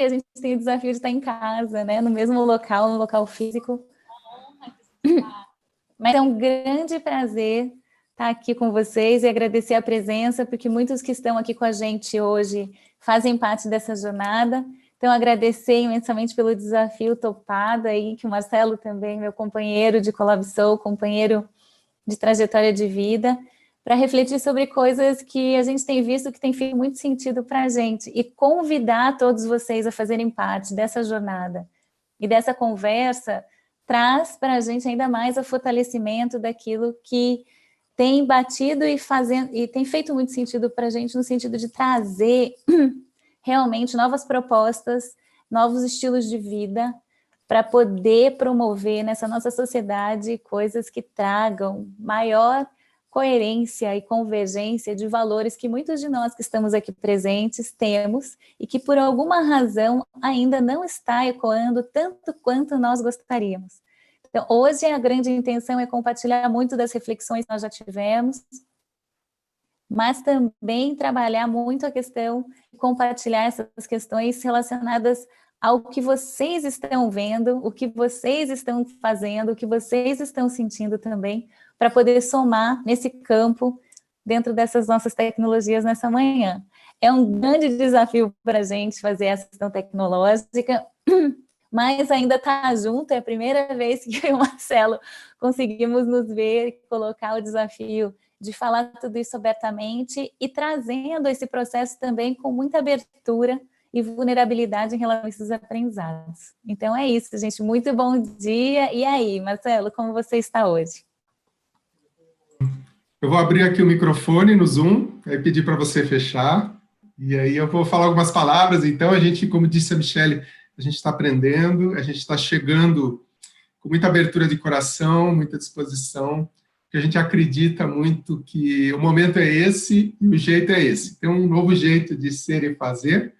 a gente tem o desafio de estar em casa, né? No mesmo local, no local físico. Mas é um grande prazer estar aqui com vocês e agradecer a presença, porque muitos que estão aqui com a gente hoje fazem parte dessa jornada. Então, agradecer imensamente pelo desafio topado aí, que o Marcelo também, meu companheiro de Colabsou, companheiro de trajetória de vida, para refletir sobre coisas que a gente tem visto que tem feito muito sentido para a gente e convidar todos vocês a fazerem parte dessa jornada e dessa conversa traz para a gente ainda mais o fortalecimento daquilo que tem batido e tem feito muito sentido para a gente no sentido de trazer realmente novas propostas, novos estilos de vida para poder promover nessa nossa sociedade coisas que tragam maior coerência e convergência de valores que muitos de nós que estamos aqui presentes temos e que por alguma razão ainda não está ecoando tanto quanto nós gostaríamos. Então, hoje a grande intenção é compartilhar muito das reflexões que nós já tivemos, mas também trabalhar muito a questão, compartilhar essas questões relacionadas ao que vocês estão vendo, o que vocês estão fazendo, o que vocês estão sentindo também, para poder somar nesse campo dentro dessas nossas tecnologias nessa manhã. É um grande desafio para a gente fazer essa questão tecnológica, mas ainda está junto, é a primeira vez que eu e o Marcelo conseguimos nos ver e colocar o desafio de falar tudo isso abertamente e trazendo esse processo também com muita abertura e vulnerabilidade em relação a esses aprendizados. Então é isso, gente. Muito bom dia. E aí, Marcelo, como você está hoje? Eu vou abrir aqui o microfone no Zoom, aí pedir para você fechar, e aí eu vou falar algumas palavras. Então, a gente, como disse a Michele, a gente está aprendendo, a gente está chegando com muita abertura de coração, muita disposição, porque a gente acredita muito que o momento é esse e o jeito é esse. Tem um novo jeito de ser e fazer,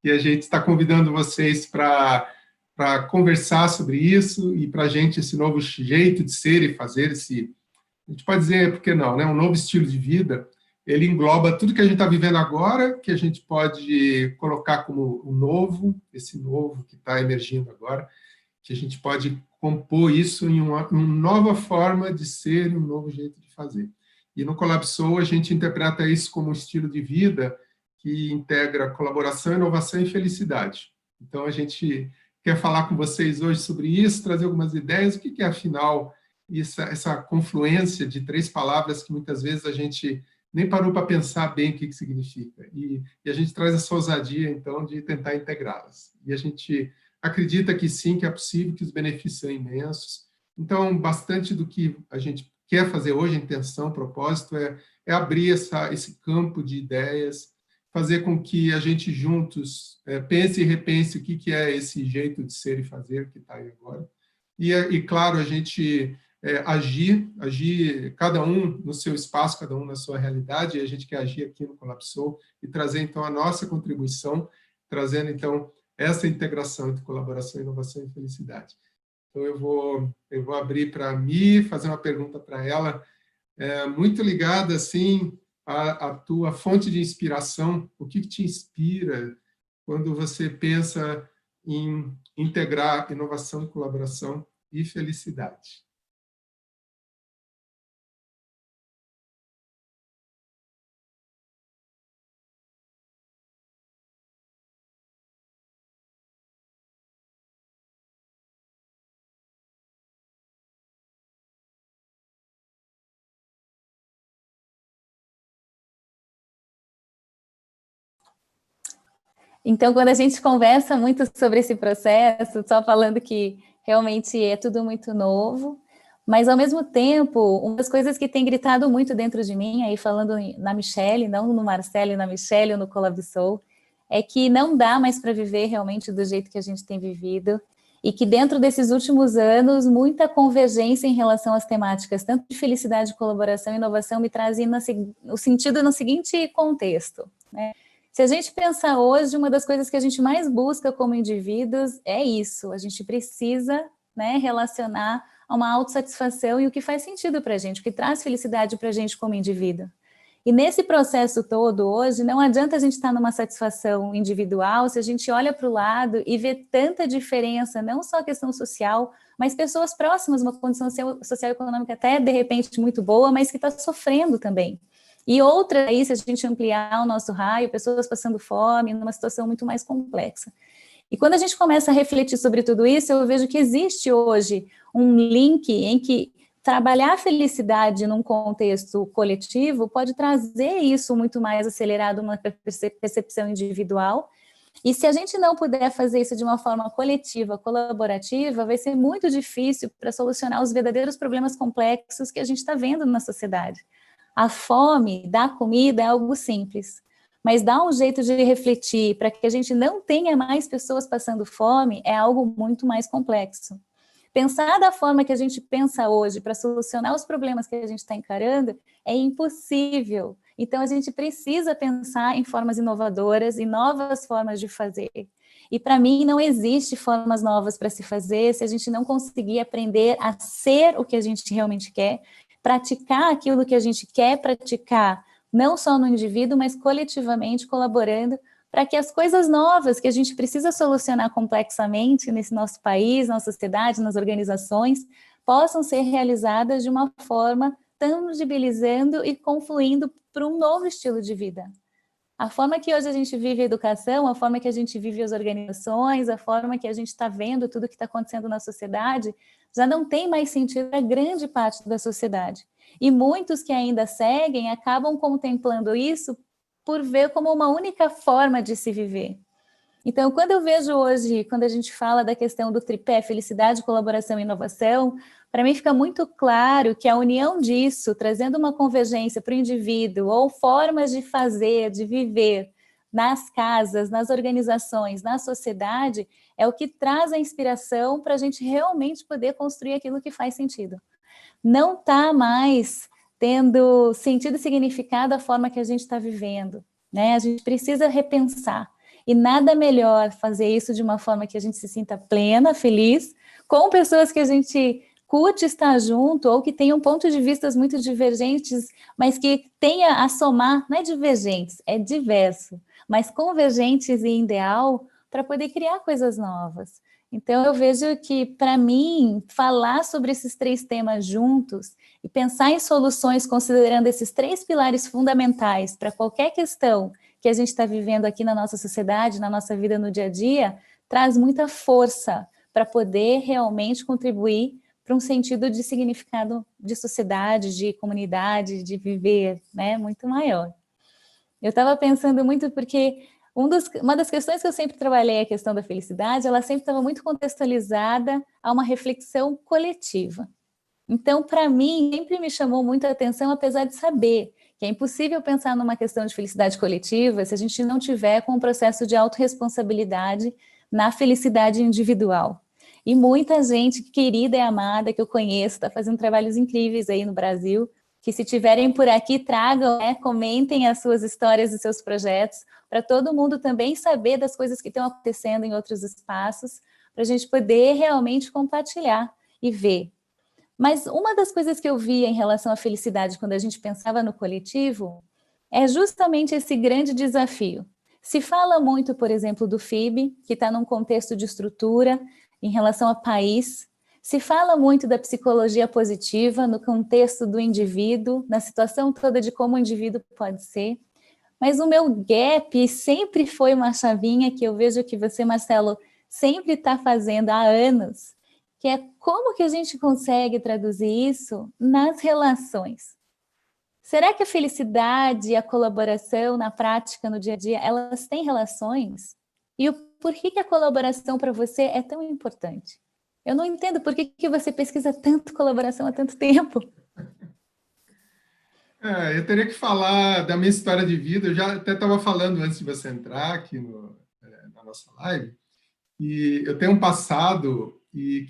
e a gente está convidando vocês para conversar sobre isso, e para a gente esse novo jeito de ser e fazer, a gente pode dizer, por que não, né? Um novo estilo de vida, ele engloba tudo que a gente está vivendo agora, que a gente pode colocar como o novo, esse novo que está emergindo agora, que a gente pode compor isso em uma nova forma de ser e um novo jeito de fazer. E no Colabsou, a gente interpreta isso como um estilo de vida que integra colaboração, inovação e felicidade. Então, a gente quer falar com vocês hoje sobre isso, trazer algumas ideias, o que é, afinal, essa confluência de três palavras que muitas vezes a gente nem parou para pensar bem o que significa. E a gente traz essa ousadia, então, de tentar integrá-las. E a gente acredita que sim, que é possível, que os benefícios são imensos. Então, bastante do que a gente quer fazer hoje, a intenção, o propósito, é abrir esse campo de ideias, fazer com que a gente juntos pense e repense o que é esse jeito de ser e fazer que está aí agora. E claro, a gente agir, cada um no seu espaço, cada um na sua realidade, e a gente quer agir aqui no Colabsou e trazer, então, a nossa contribuição, trazendo, então, essa integração entre colaboração, inovação e felicidade. Então, eu vou abrir para a Mi, fazer uma pergunta para ela, muito ligada, assim, à tua fonte de inspiração. O que te inspira quando você pensa em integrar inovação, colaboração e felicidade? Então, quando a gente conversa muito sobre esse processo, só falando que realmente é tudo muito novo, mas, ao mesmo tempo, uma das coisas que tem gritado muito dentro de mim, aí falando na Michele, não no Marcelo e na Michele ou no Colabsou, é que não dá mais para viver realmente do jeito que a gente tem vivido, e que dentro desses últimos anos, muita convergência em relação às temáticas, tanto de felicidade, colaboração e inovação, me trazem o sentido no seguinte contexto, né? Se a gente pensar hoje, uma das coisas que a gente mais busca como indivíduos é isso, a gente precisa, né, relacionar a uma autossatisfação e o que faz sentido para a gente, o que traz felicidade para a gente como indivíduo. E nesse processo todo hoje, não adianta a gente estar numa satisfação individual se a gente olha para o lado e vê tanta diferença, não só a questão social, mas pessoas próximas, uma condição social e econômica até, de repente, muito boa, mas que está sofrendo também. E outra aí, se a gente ampliar o nosso raio, pessoas passando fome, numa situação muito mais complexa. E quando a gente começa a refletir sobre tudo isso, eu vejo que existe hoje um link em que trabalhar a felicidade num contexto coletivo pode trazer isso muito mais acelerado, uma percepção individual. E se a gente não puder fazer isso de uma forma coletiva, colaborativa, vai ser muito difícil para solucionar os verdadeiros problemas complexos que a gente está vendo na sociedade. A fome da comida é algo simples, mas dar um jeito de refletir para que a gente não tenha mais pessoas passando fome é algo muito mais complexo. Pensar da forma que a gente pensa hoje para solucionar os problemas que a gente está encarando é impossível. Então, a gente precisa pensar em formas inovadoras e novas formas de fazer. E, para mim, não existe formas novas para se fazer se a gente não conseguir aprender a ser o que a gente realmente quer, praticar aquilo que a gente quer praticar, não só no indivíduo, mas coletivamente, colaborando, para que as coisas novas que a gente precisa solucionar complexamente nesse nosso país, na sociedade, nas organizações, possam ser realizadas de uma forma tangibilizando e confluindo para um novo estilo de vida. A forma que hoje a gente vive a educação, a forma que a gente vive as organizações, a forma que a gente está vendo tudo que está acontecendo na sociedade, já não tem mais sentido para grande parte da sociedade. E muitos que ainda seguem acabam contemplando isso por ver como uma única forma de se viver. Então, quando eu vejo hoje, quando a gente fala da questão do tripé, felicidade, colaboração e inovação, para mim fica muito claro que a união disso, trazendo uma convergência para o indivíduo, ou formas de fazer, de viver, nas casas, nas organizações, na sociedade, é o que traz a inspiração para a gente realmente poder construir aquilo que faz sentido. Não está mais tendo sentido e significado a forma que a gente está vivendo, né? A gente precisa repensar. E nada melhor fazer isso de uma forma que a gente se sinta plena, feliz, com pessoas que a gente curte estar junto, ou que tenham pontos de vista muito divergentes, mas que tenha a somar, não é divergentes, é diverso, mas convergentes e ideal, para poder criar coisas novas. Então, eu vejo que, para mim, falar sobre esses três temas juntos e pensar em soluções considerando esses três pilares fundamentais para qualquer questão que a gente está vivendo aqui na nossa sociedade, na nossa vida no dia a dia, traz muita força para poder realmente contribuir para um sentido de significado de sociedade, de comunidade, de viver, né, muito maior. Eu estava pensando muito porque uma das questões que eu sempre trabalhei, a questão da felicidade, ela sempre estava muito contextualizada a uma reflexão coletiva. Então, para mim, sempre me chamou muito a atenção, apesar de saber que é impossível pensar numa questão de felicidade coletiva se a gente não tiver com um processo de autorresponsabilidade na felicidade individual. E muita gente querida e amada que eu conheço está fazendo trabalhos incríveis aí no Brasil, que se tiverem por aqui, tragam, né, comentem as suas histórias e seus projetos, para todo mundo também saber das coisas que estão acontecendo em outros espaços, para a gente poder realmente compartilhar e ver. Mas uma das coisas que eu via em relação à felicidade, quando a gente pensava no coletivo, é justamente esse grande desafio. Se fala muito, por exemplo, do FIB, que está num contexto de estrutura em relação ao país. Se fala muito da psicologia positiva no contexto do indivíduo, na situação toda de como o indivíduo pode ser. Mas o meu gap sempre foi uma chavinha que eu vejo que você, Marcelo, sempre está fazendo há anos, que é como que a gente consegue traduzir isso nas relações. Será que a felicidade e a colaboração na prática, no dia a dia, elas têm relações? E por que a colaboração para você é tão importante? Eu não entendo por que você pesquisa tanto colaboração há tanto tempo. Eu teria que falar da minha história de vida. Eu já até estava falando antes de você entrar aqui na nossa live, e eu tenho um passado, e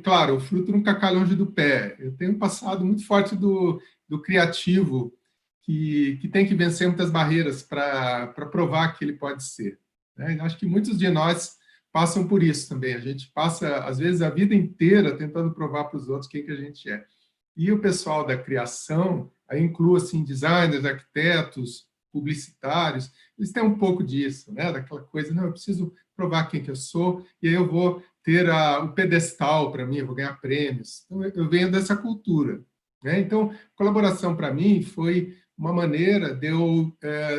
claro, o fruto nunca cai longe do pé. Eu tenho um passado muito forte do criativo, que tem que vencer muitas barreiras para provar que ele pode ser, né? Acho que muitos de nós passam por isso também. A gente passa, às vezes, a vida inteira tentando provar para os outros quem que a gente é. E o pessoal da criação, aí incluo assim, designers, arquitetos, publicitários, eles têm um pouco disso, né? Daquela coisa, não, eu preciso provar quem que eu sou, e aí eu vou ter o pedestal para mim, eu vou ganhar prêmios. Então, eu venho dessa cultura, né? Então, colaboração para mim foi uma maneira de eu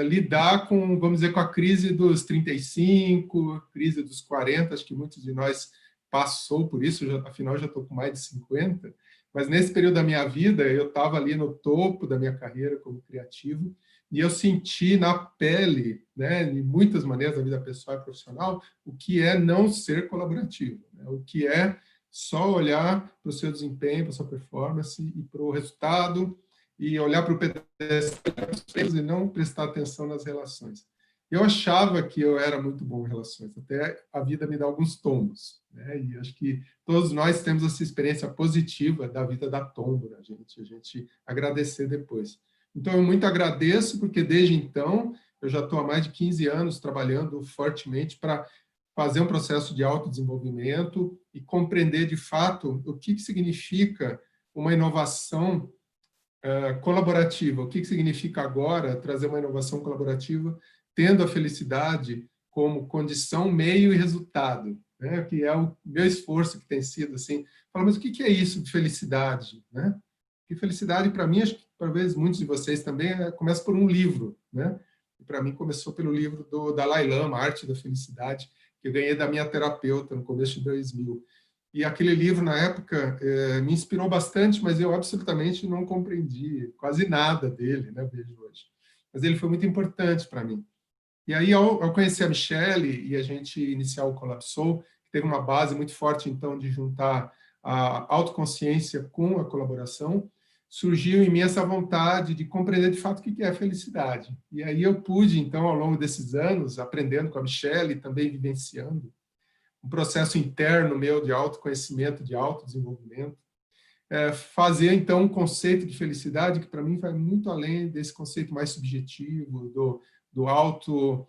lidar com, vamos dizer, com a crise dos 35, crise dos 40, acho que muitos de nós passou por isso, afinal já estou com mais de 50, mas nesse período da minha vida eu estava ali no topo da minha carreira como criativo e eu senti na pele, né, de muitas maneiras da vida pessoal e profissional, o que é não ser colaborativo, né, o que é só olhar para o seu desempenho, para a sua performance e para o resultado e olhar para o pedestal e não prestar atenção nas relações. Eu achava que eu era muito bom em relações, até a vida me dá alguns tombos, né? E acho que todos nós temos essa experiência positiva da vida da tomba, a gente agradecer depois. Então, eu muito agradeço, porque desde então, eu já estou há mais de 15 anos trabalhando fortemente para fazer um processo de autodesenvolvimento e compreender, de fato, o que significa uma inovação colaborativa. O que significa agora trazer uma inovação colaborativa tendo a felicidade como condição, meio e resultado, né? Que é o meu esforço que tem sido assim. Fala, mas o que é isso de felicidade, né? E felicidade, para mim, acho que talvez muitos de vocês também, começa por um livro, né? E para mim começou pelo livro do Dalai Lama, Arte da Felicidade, que eu ganhei da minha terapeuta no começo de 2000. E aquele livro, na época, me inspirou bastante, mas eu absolutamente não compreendi quase nada dele, né, vejo hoje. Mas ele foi muito importante para mim. E aí, ao conhecer a Michelle e a gente iniciar o Colapsou, que teve uma base muito forte, então, de juntar a autoconsciência com a colaboração, surgiu em mim essa vontade de compreender, de fato, o que é a felicidade. E aí eu pude, então, ao longo desses anos, aprendendo com a Michelle e também vivenciando, um processo interno meu de autoconhecimento, de autodesenvolvimento, fazer, então, um conceito de felicidade que, para mim, vai muito além desse conceito mais subjetivo, do auto,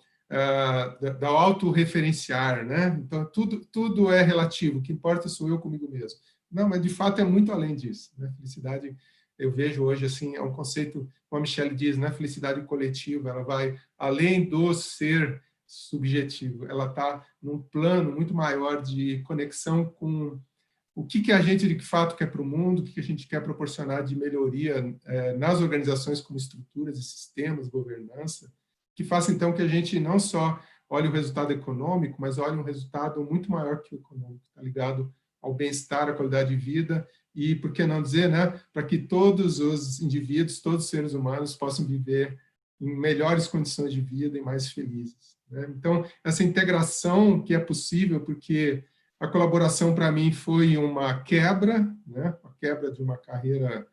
da autorreferenciar, né? Então, tudo é relativo, o que importa sou eu comigo mesmo. Não, mas, de fato, é muito além disso, né? Felicidade, eu vejo hoje, assim, é um conceito, como a Michelle diz, né? Felicidade coletiva, ela vai além do ser subjetivo, ela está num plano muito maior de conexão com o que a gente de fato quer para o mundo, o que a gente quer proporcionar de melhoria nas organizações como estruturas e sistemas, governança, que faça então que a gente não só olhe o resultado econômico, mas olhe um resultado muito maior que o econômico, está ligado ao bem-estar, à qualidade de vida e, por que não dizer, né, para que todos os indivíduos, todos os seres humanos possam viver em melhores condições de vida e mais felizes, né? Então, essa integração que é possível, porque a colaboração para mim foi uma quebra, né? A quebra de uma carreira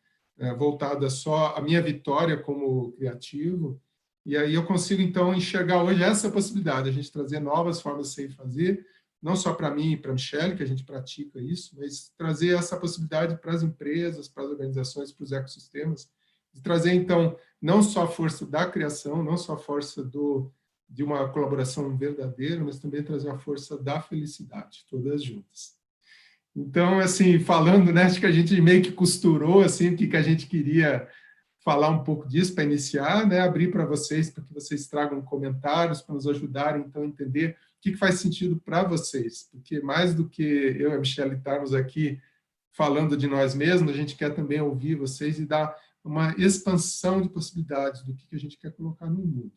voltada só à minha vitória como criativo, e aí eu consigo, então, enxergar hoje essa possibilidade, a gente trazer novas formas de ser e fazer, não só para mim e para a Michelle, que a gente pratica isso, mas trazer essa possibilidade para as empresas, para as organizações, para os ecossistemas, de trazer, então, não só a força da criação, não só a força de uma colaboração verdadeira, mas também trazer a força da felicidade, todas juntas. Então, assim, falando, né, acho que a gente meio que costurou, assim, o que a gente queria falar um pouco disso para iniciar, né, abrir para que vocês tragam comentários, para nos ajudarem, então, a entender o que faz sentido para vocês, porque mais do que eu e a Michelle estarmos aqui falando de nós mesmos, a gente quer também ouvir vocês e dar uma expansão de possibilidades do que a gente quer colocar no mundo.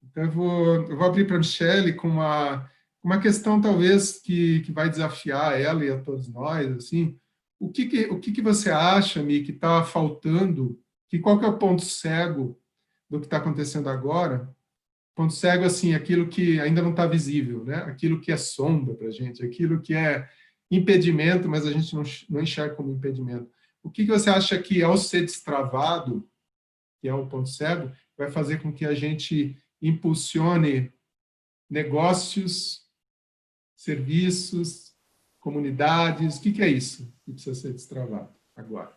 Então, eu vou abrir para a Michelle com uma questão, talvez, que vai desafiar ela e a todos nós, assim, o que você acha, Mi, que está faltando, qual que é o ponto cego do que está acontecendo agora? Ponto cego, assim, aquilo que ainda não está visível, né? Aquilo que é sombra para a gente, aquilo que é impedimento, mas a gente não enxerga como impedimento. O que você acha que, ao ser destravado, que é um ponto cego, vai fazer com que a gente impulsione negócios, serviços, comunidades? O que é isso que precisa ser destravado agora?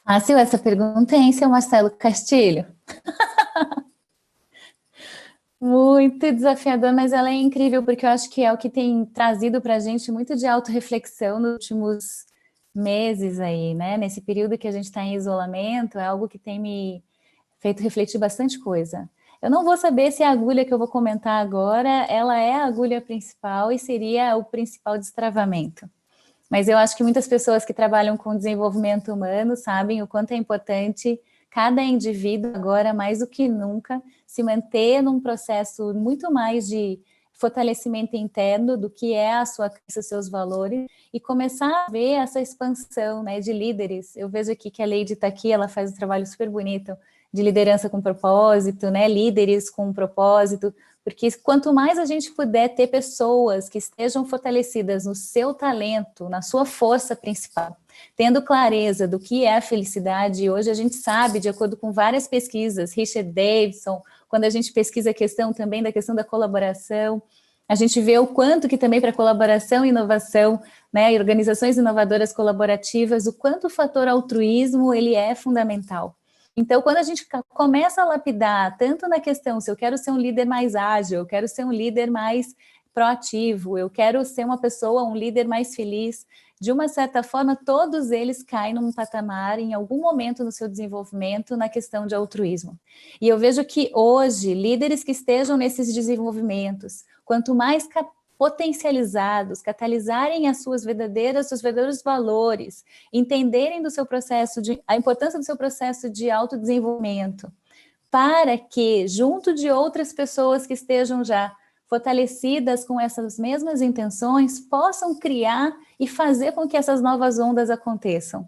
Fácil essa pergunta, hein, seu Marcelo Castilho? Muito desafiador, mas ela é incrível, porque eu acho que é o que tem trazido para a gente muito de autorreflexão nos meses aí, né? Nesse período que a gente está em isolamento, é algo que tem me feito refletir bastante coisa. Eu não vou saber se a agulha que eu vou comentar agora, ela é a agulha principal e seria o principal destravamento. Mas eu acho que muitas pessoas que trabalham com desenvolvimento humano sabem o quanto é importante cada indivíduo agora, mais do que nunca, se manter num processo muito mais de fortalecimento interno do que é a sua crença, os seus valores, e começar a ver essa expansão, né, de líderes. Eu vejo aqui que a Leide está aqui, ela faz um trabalho super bonito de liderança com propósito, né, líderes com propósito, porque quanto mais a gente puder ter pessoas que estejam fortalecidas no seu talento, na sua força principal, tendo clareza do que é a felicidade, e hoje a gente sabe, de acordo com várias pesquisas, Richard Davidson, quando a gente pesquisa a questão também da questão da colaboração, a gente vê o quanto que também para colaboração e inovação, né, e organizações inovadoras colaborativas, o quanto o fator altruísmo ele é fundamental. Então, quando a gente começa a lapidar, tanto na questão, se eu quero ser um líder mais ágil, eu quero ser um líder mais proativo, eu quero ser uma pessoa, um líder mais feliz, de uma certa forma, todos eles caem num patamar, em algum momento no seu desenvolvimento, na questão de altruísmo. E eu vejo que hoje, líderes que estejam nesses desenvolvimentos, quanto mais potencializados, catalisarem seus verdadeiros valores, entenderem do seu processo a importância do seu processo de autodesenvolvimento, para que, junto de outras pessoas que estejam já fortalecidas com essas mesmas intenções, possam criar e fazer com que essas novas ondas aconteçam.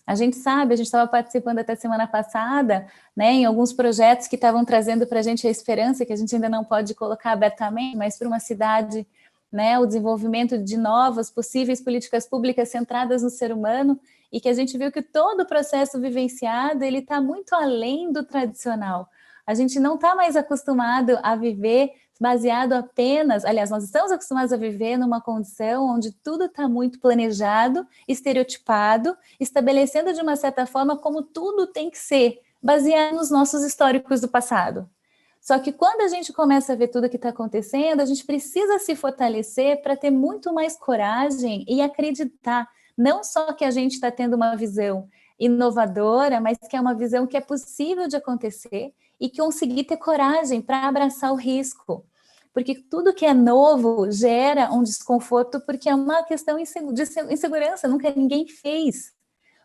A gente sabe, a gente estava participando até semana passada, né, em alguns projetos que estavam trazendo para a gente a esperança, que a gente ainda não pode colocar abertamente, mas para uma cidade, né, o desenvolvimento de novas possíveis políticas públicas centradas no ser humano, e que a gente viu que todo o processo vivenciado, ele está muito além do tradicional. A gente não está mais acostumado a viver baseado apenas, aliás, nós estamos acostumados a viver numa condição onde tudo está muito planejado, estereotipado, estabelecendo de uma certa forma como tudo tem que ser, baseado nos nossos históricos do passado. Só que quando a gente começa a ver tudo o que está acontecendo, a gente precisa se fortalecer para ter muito mais coragem e acreditar, não só que a gente está tendo uma visão inovadora, mas que é uma visão que é possível de acontecer e que conseguir ter coragem para abraçar o risco. Porque tudo que é novo gera um desconforto, porque é uma questão de insegurança, nunca ninguém fez.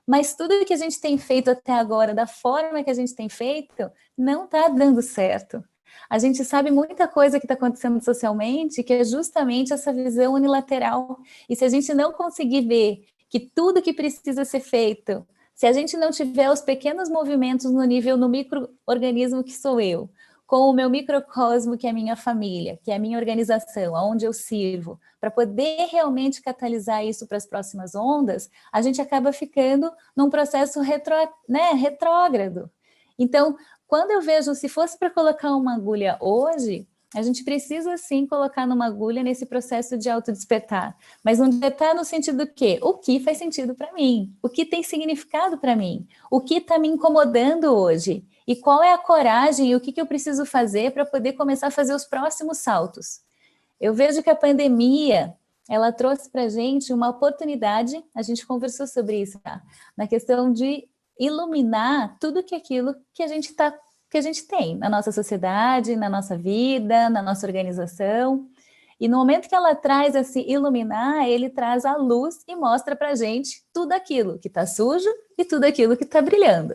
Mas tudo que a gente tem feito até agora, da forma que a gente tem feito, não está dando certo. A gente sabe muita coisa que está acontecendo socialmente, que é justamente essa visão unilateral. E se a gente não conseguir ver que tudo que precisa ser feito, se a gente não tiver os pequenos movimentos no nível, no micro-organismo que sou eu, com o meu microcosmo, que é a minha família, que é a minha organização, aonde eu sirvo, para poder realmente catalisar isso para as próximas ondas, a gente acaba ficando num processo retrógrado. Então, quando eu vejo, se fosse para colocar uma agulha hoje, a gente precisa sim colocar numa agulha nesse processo de autodespertar. Mas um despertar no sentido do quê? O que faz sentido para mim? O que tem significado para mim? O que está me incomodando hoje? E qual é a coragem e o que eu preciso fazer para poder começar a fazer os próximos saltos? Eu vejo que a pandemia, ela trouxe para a gente uma oportunidade, a gente conversou sobre isso, tá? Na questão de iluminar tudo aquilo que a gente tem na nossa sociedade, na nossa vida, na nossa organização. E no momento que ela traz esse iluminar, ele traz a luz e mostra para a gente tudo aquilo que está sujo e tudo aquilo que está brilhando.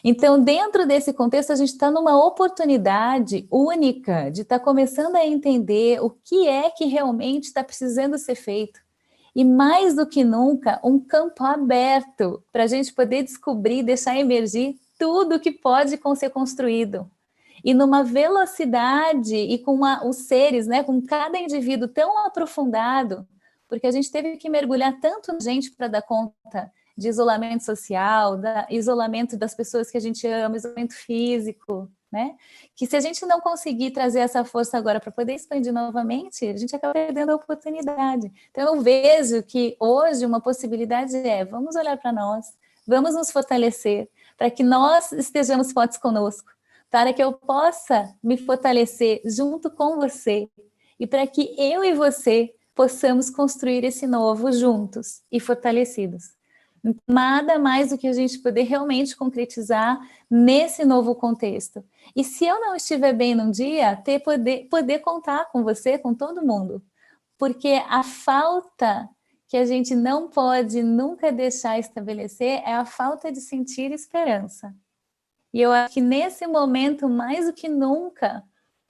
Então, dentro desse contexto, a gente está numa oportunidade única de estar começando a entender o que é que realmente está precisando ser feito. E mais do que nunca, um campo aberto para a gente poder descobrir, deixar emergir tudo que pode ser construído. E numa velocidade e com os seres, né, com cada indivíduo tão aprofundado, porque a gente teve que mergulhar tanto na gente para dar conta de isolamento social, isolamento das pessoas que a gente ama, isolamento físico, né? Que se a gente não conseguir trazer essa força agora para poder expandir novamente, a gente acaba perdendo a oportunidade. Então eu vejo que hoje uma possibilidade vamos olhar para nós, vamos nos fortalecer, para que nós estejamos fortes conosco, para que eu possa me fortalecer junto com você, e para que eu e você possamos construir esse novo juntos e fortalecidos. Nada mais do que a gente poder realmente concretizar nesse novo contexto. E se eu não estiver bem num dia, poder contar com você, com todo mundo. Porque a falta que a gente não pode nunca deixar estabelecer é a falta de sentir esperança. E eu acho que nesse momento, mais do que nunca,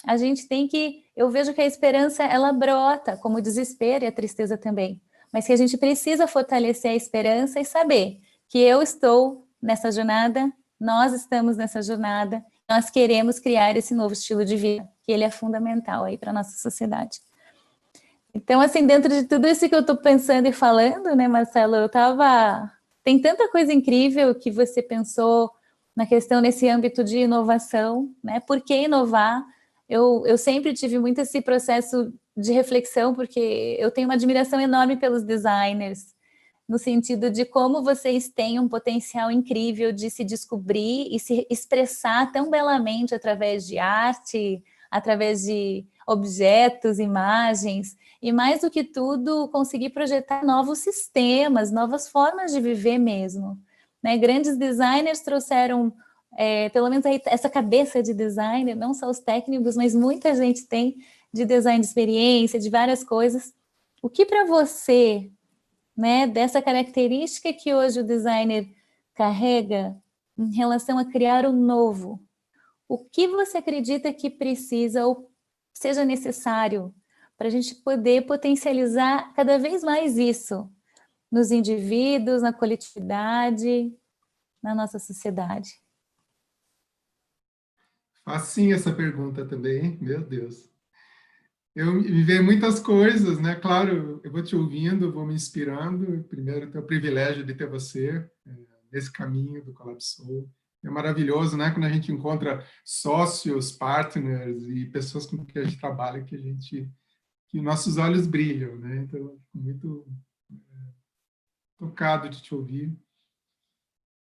a gente tem que... Eu vejo que a esperança, ela brota, como o desespero e a tristeza também. Mas que a gente precisa fortalecer a esperança e saber que eu estou nessa jornada, nós estamos nessa jornada, nós queremos criar esse novo estilo de vida, que ele é fundamental aí para a nossa sociedade. Então, assim, dentro de tudo isso que eu estou pensando e falando, né, Marcelo, tem tanta coisa incrível que você pensou na questão nesse âmbito de inovação, né? Por que inovar? Eu sempre tive muito esse processo de reflexão, porque eu tenho uma admiração enorme pelos designers, no sentido de como vocês têm um potencial incrível de se descobrir e se expressar tão belamente através de arte, através de objetos, imagens, e mais do que tudo, conseguir projetar novos sistemas, novas formas de viver mesmo. Né? Grandes designers trouxeram, pelo menos essa cabeça de designer, não só os técnicos, mas muita gente tem de design de experiência, de várias coisas. O que para você, né, dessa característica que hoje o designer carrega em relação a criar o novo, o que você acredita que precisa ou seja necessário para a gente poder potencializar cada vez mais isso nos indivíduos, na coletividade, na nossa sociedade? Facinha essa pergunta também, hein? Meu Deus. Eu me vejo muitas coisas, né? Claro, eu vou te ouvindo, vou me inspirando. Primeiro, tenho o privilégio de ter você nesse caminho do Colapsou. É maravilhoso, né? Quando a gente encontra sócios, partners e pessoas com quem a gente trabalha, que nossos olhos brilham, né? Então, eu fico muito tocado de te ouvir.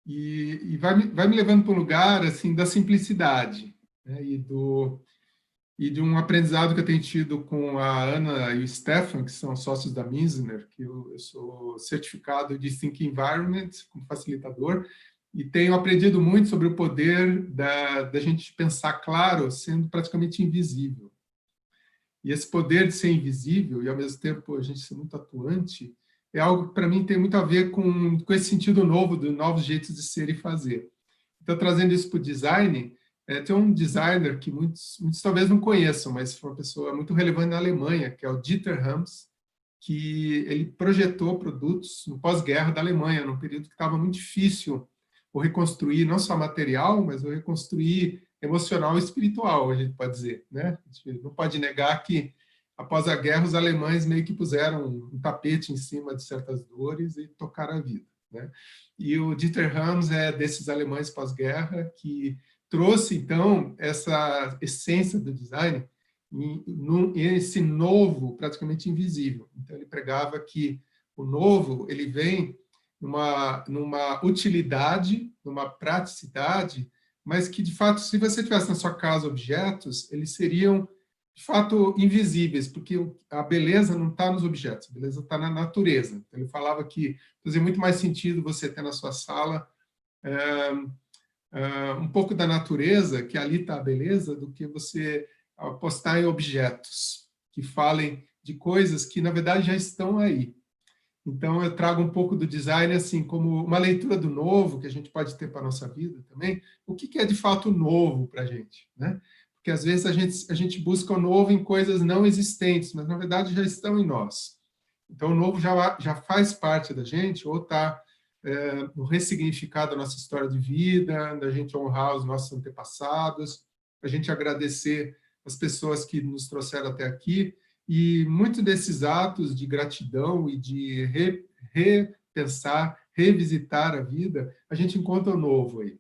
E vai me levando para um lugar, assim, da simplicidade, né? E de um aprendizado que eu tenho tido com a Ana e o Stefan, que são sócios da Mizner, que eu sou certificado de Think Environment, como facilitador, e tenho aprendido muito sobre o poder da gente pensar claro, sendo praticamente invisível. E esse poder de ser invisível, e ao mesmo tempo a gente ser muito atuante, é algo que para mim tem muito a ver com esse sentido novo, de novos jeitos de ser e fazer. Então, trazendo isso para o design, tem um designer que muitos talvez não conheçam, mas foi uma pessoa muito relevante na Alemanha, que é o Dieter Rams, que ele projetou produtos no pós-guerra da Alemanha, num período que estava muito difícil o reconstruir não só material, mas o reconstruir emocional e espiritual, a gente pode dizer, né? A gente não pode negar que, após a guerra, os alemães meio que puseram um tapete em cima de certas dores e tocaram a vida, né? E o Dieter Rams é desses alemães pós-guerra que trouxe, então, essa essência do design em esse novo praticamente invisível. Então, ele pregava que o novo ele vem numa utilidade, numa praticidade, mas que, de fato, se você tivesse na sua casa objetos, eles seriam, de fato, invisíveis, porque a beleza não está nos objetos, a beleza está na natureza. Então, ele falava que fazia muito mais sentido você ter na sua sala um pouco da natureza, que ali está a beleza, do que você apostar em objetos que falem de coisas que, na verdade, já estão aí. Então, eu trago um pouco do design assim como uma leitura do novo que a gente pode ter para a nossa vida também. O que é, de fato, novo para a gente, né? Porque, às vezes, a gente busca o novo em coisas não existentes, mas, na verdade, já estão em nós. Então, o novo já faz parte da gente, ou está no ressignificado da nossa história de vida, da gente honrar os nossos antepassados, a gente agradecer as pessoas que nos trouxeram até aqui, e muito desses atos de gratidão e de repensar, revisitar a vida, a gente encontra o novo aí.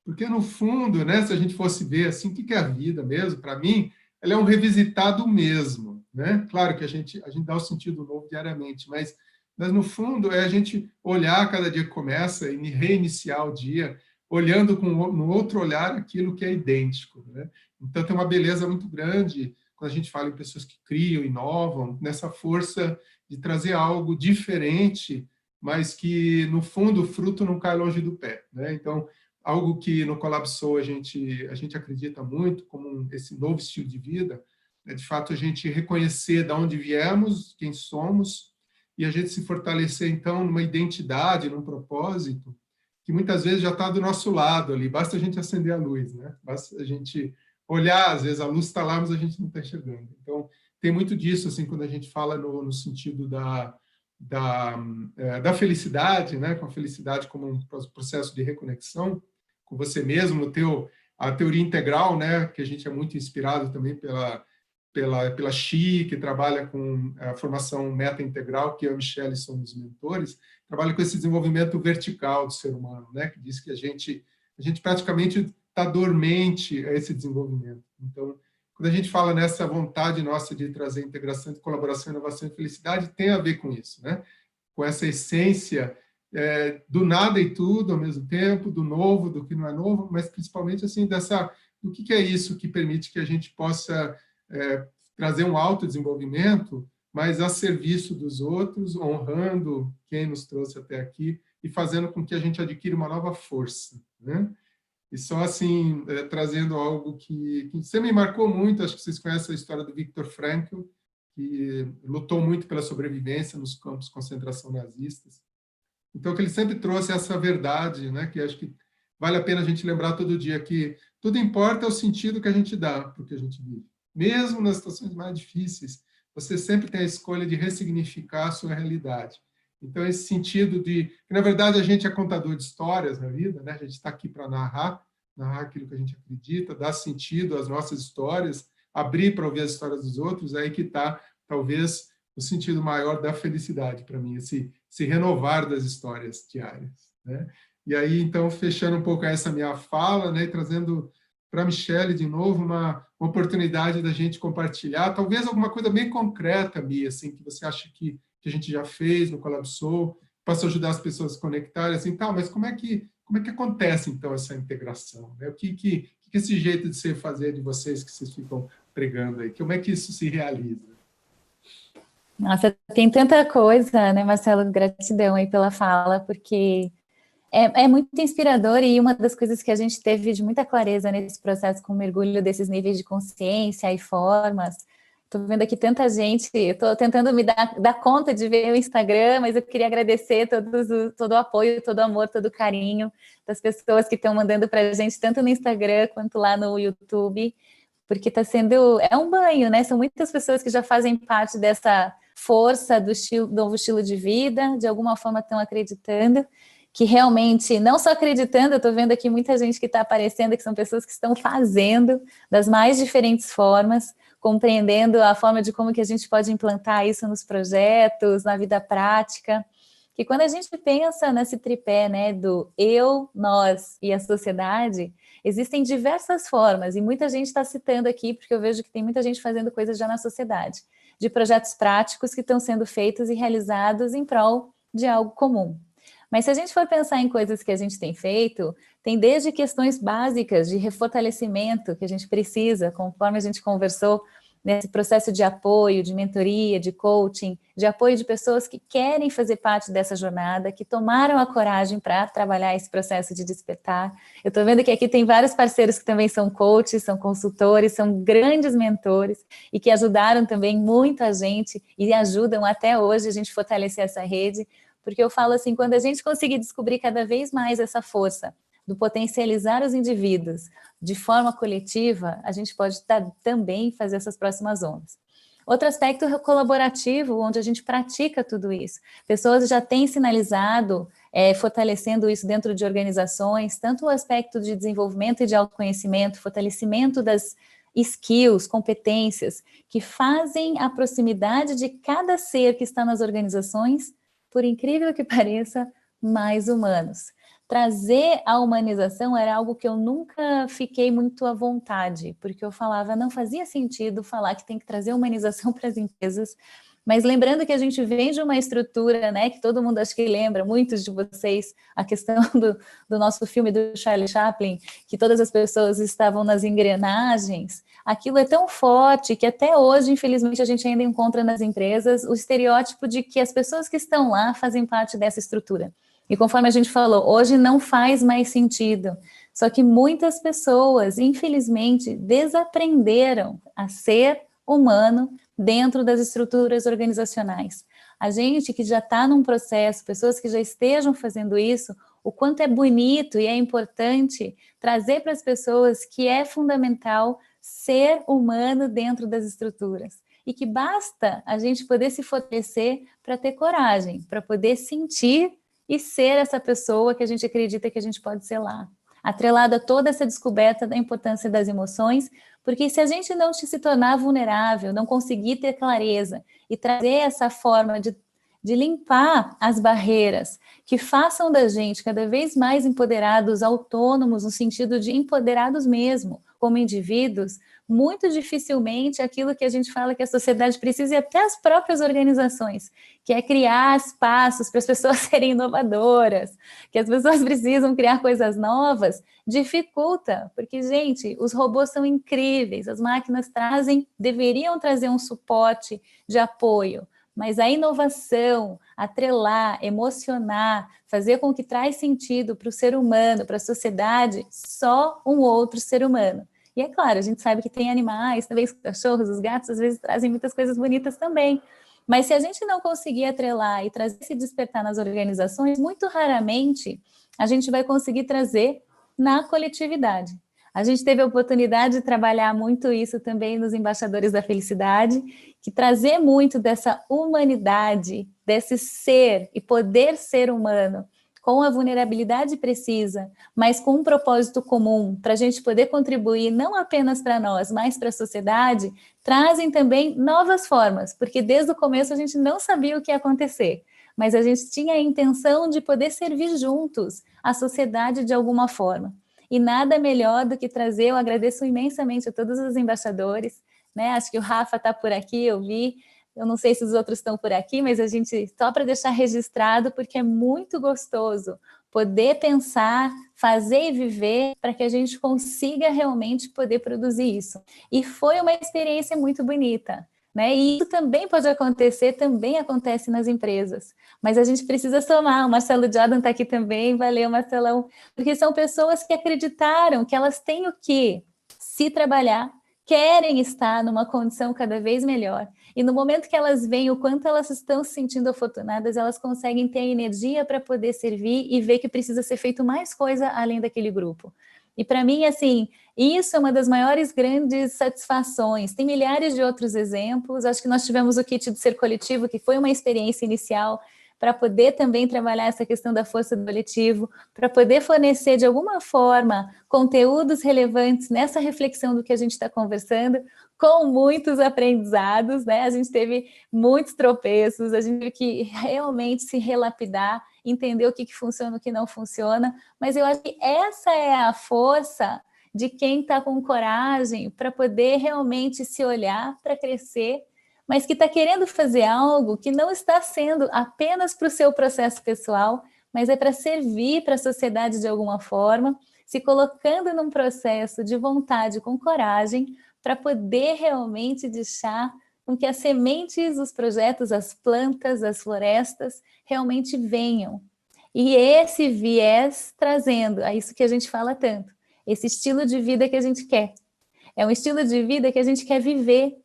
Porque, no fundo, né, se a gente fosse ver assim, o que é a vida mesmo, para mim, ela é um revisitado mesmo. Né? Claro que a gente dá o sentido novo diariamente, mas no fundo, é a gente olhar cada dia que começa e reiniciar o dia, olhando no outro olhar aquilo que é idêntico. Né? Então, tem uma beleza muito grande quando a gente fala em pessoas que criam, inovam, nessa força de trazer algo diferente, mas que, no fundo, o fruto não cai longe do pé, né? Então, algo que no Colabsou a gente acredita muito, como esse novo estilo de vida, é, de fato, a gente reconhecer de onde viemos, quem somos, e a gente se fortalecer, então, numa identidade, num propósito, que muitas vezes já está do nosso lado ali, basta a gente acender a luz, né? Basta a gente olhar, às vezes a luz está lá, mas a gente não está enxergando. Então, tem muito disso, assim, quando a gente fala no sentido da felicidade, né? Com a felicidade como um processo de reconexão com você mesmo, a teoria integral, né? Que a gente é muito inspirado também pela Xi, que trabalha com a formação meta-integral, que eu e a Michelle somos mentores, trabalha com esse desenvolvimento vertical do ser humano, né? Que diz que a gente praticamente está dormente a esse desenvolvimento. Então, quando a gente fala nessa vontade nossa de trazer integração, de colaboração, inovação e felicidade, tem a ver com isso, né? Com essa essência do nada e tudo ao mesmo tempo, do novo, do que não é novo, mas principalmente assim do que é isso que permite que a gente possa trazer um autodesenvolvimento, mas a serviço dos outros, honrando quem nos trouxe até aqui e fazendo com que a gente adquira uma nova força, né? E só assim, trazendo algo que você me marcou muito, acho que vocês conhecem a história do Viktor Frankl, que lutou muito pela sobrevivência nos campos de concentração nazistas. Então, que ele sempre trouxe essa verdade, né, que acho que vale a pena a gente lembrar todo dia, que tudo importa é o sentido que a gente dá para o que a gente vive. Mesmo nas situações mais difíceis, você sempre tem a escolha de ressignificar a sua realidade. Então, esse sentido que, na verdade, a gente é contador de histórias na vida, né? A gente está aqui para narrar aquilo que a gente acredita, dar sentido às nossas histórias, abrir para ouvir as histórias dos outros, aí que está, talvez, o sentido maior da felicidade para mim, esse se renovar das histórias diárias, né? E aí, então, fechando um pouco essa minha fala, né, e trazendo para a Michelle, de novo, uma oportunidade da gente compartilhar, talvez alguma coisa bem concreta, Mia, assim, que você acha que a gente já fez no Colabsou, possa ajudar as pessoas a se conectarem, assim, tá, mas como é que acontece, então, essa integração, né? O que esse jeito de ser fazer de vocês, que vocês ficam pregando aí, como é que isso se realiza? Nossa, tem tanta coisa, né, Marcelo? Gratidão aí pela fala, porque é muito inspirador, e uma das coisas que a gente teve de muita clareza nesse processo com o mergulho desses níveis de consciência e formas. Estou vendo aqui tanta gente, estou tentando me dar conta de ver o Instagram, mas eu queria agradecer todo o apoio, todo o amor, todo o carinho das pessoas que estão mandando para a gente, tanto no Instagram quanto lá no YouTube, porque é um banho, né? São muitas pessoas que já fazem parte dessa força do novo estilo de vida, de alguma forma estão acreditando, que realmente, não só acreditando, eu estou vendo aqui muita gente que está aparecendo, que são pessoas que estão fazendo das mais diferentes formas, compreendendo a forma de como que a gente pode implantar isso nos projetos, na vida prática, que quando a gente pensa nesse tripé, né, do eu, nós e a sociedade, existem diversas formas, e muita gente está citando aqui, porque eu vejo que tem muita gente fazendo coisas já na sociedade, de projetos práticos que estão sendo feitos e realizados em prol de algo comum. Mas se a gente for pensar em coisas que a gente tem feito, tem desde questões básicas de refortalecimento que a gente precisa, conforme a gente conversou, nesse processo de apoio, de mentoria, de coaching, de apoio de pessoas que querem fazer parte dessa jornada, que tomaram a coragem para trabalhar esse processo de despertar. Eu estou vendo que aqui tem vários parceiros que também são coaches, são consultores, são grandes mentores e que ajudaram também muito a gente e ajudam até hoje a gente fortalecer essa rede, porque eu falo assim, quando a gente conseguir descobrir cada vez mais essa força do potencializar os indivíduos de forma coletiva, a gente pode também fazer essas próximas ondas. Outro aspecto é o colaborativo, onde a gente pratica tudo isso. Pessoas já têm sinalizado, fortalecendo isso dentro de organizações, tanto o aspecto de desenvolvimento e de autoconhecimento, fortalecimento das skills, competências, que fazem a proximidade de cada ser que está nas organizações, por incrível que pareça, mais humanos. Trazer a humanização era algo que eu nunca fiquei muito à vontade, porque eu falava, não fazia sentido falar que tem que trazer humanização para as empresas, Mas lembrando que a gente vem de uma estrutura, né, que todo mundo acho que lembra, muitos de vocês, a questão do nosso filme do Charlie Chaplin, que todas as pessoas estavam nas engrenagens, aquilo é tão forte que até hoje, infelizmente, a gente ainda encontra nas empresas o estereótipo de que as pessoas que estão lá fazem parte dessa estrutura. E conforme a gente falou, hoje não faz mais sentido. Só que muitas pessoas, infelizmente, desaprenderam a ser humano dentro das estruturas organizacionais. A gente que já está num processo, pessoas que já estejam fazendo isso, o quanto é bonito e é importante trazer para as pessoas que é fundamental ser humano dentro das estruturas. E que basta a gente poder se fortalecer para ter coragem, para poder sentir e ser essa pessoa que a gente acredita que a gente pode ser lá. Atrelada a toda essa descoberta da importância das emoções, porque se a gente não se tornar vulnerável, não conseguir ter clareza e trazer essa forma de limpar as barreiras que façam da gente cada vez mais empoderados, autônomos, no sentido de empoderados mesmo, como indivíduos, muito dificilmente aquilo que a gente fala que a sociedade precisa e até as próprias organizações, que é criar espaços para as pessoas serem inovadoras, que as pessoas precisam criar coisas novas, dificulta, porque, gente, os robôs são incríveis, as máquinas deveriam trazer um suporte de apoio, mas a inovação, atrelar, emocionar, fazer com que traz sentido para o ser humano, para a sociedade, só um outro ser humano. E é claro, a gente sabe que tem animais, também os cachorros, os gatos, às vezes trazem muitas coisas bonitas também. Mas se a gente não conseguir atrelar e trazer esse despertar nas organizações, muito raramente a gente vai conseguir trazer na coletividade. A gente teve a oportunidade de trabalhar muito isso também nos Embaixadores da Felicidade, que trazer muito dessa humanidade, desse ser e poder ser humano, com a vulnerabilidade precisa, mas com um propósito comum, para a gente poder contribuir não apenas para nós, mas para a sociedade, trazem também novas formas, porque desde o começo a gente não sabia o que ia acontecer, mas a gente tinha a intenção de poder servir juntos à sociedade de alguma forma. E nada melhor do que trazer, eu agradeço imensamente a todos os embaixadores, né? Acho que o Rafa está por aqui, eu vi, eu não sei se os outros estão por aqui, mas a gente, só para deixar registrado, porque é muito gostoso poder pensar, fazer e viver para que a gente consiga realmente poder produzir isso. E foi uma experiência muito bonita, né? E isso também pode acontecer, também acontece nas empresas. Mas a gente precisa somar, o Marcelo Jordan está aqui também, valeu, Marcelão, porque são pessoas que acreditaram que elas têm o que se trabalhar, querem estar numa condição cada vez melhor. E no momento que elas veem o quanto elas estão se sentindo afortunadas, elas conseguem ter a energia para poder servir e ver que precisa ser feito mais coisa além daquele grupo. E para mim, assim, isso é uma das maiores grandes satisfações. Tem milhares de outros exemplos. Acho que nós tivemos o kit do Ser Coletivo, que foi uma experiência inicial para poder também trabalhar essa questão da força do coletivo, para poder fornecer de alguma forma conteúdos relevantes nessa reflexão do que a gente está conversando, com muitos aprendizados, né? A gente teve muitos tropeços, a gente teve que realmente se relapidar, entender o que funciona, o que não funciona, mas eu acho que essa é a força de quem está com coragem para poder realmente se olhar para crescer, mas que está querendo fazer algo que não está sendo apenas para o seu processo pessoal, mas é para servir para a sociedade de alguma forma, se colocando num processo de vontade com coragem para poder realmente deixar com que as sementes, os projetos, as plantas, as florestas realmente venham. E esse viés trazendo a isso que a gente fala tanto, esse estilo de vida que a gente quer. É um estilo de vida que a gente quer viver.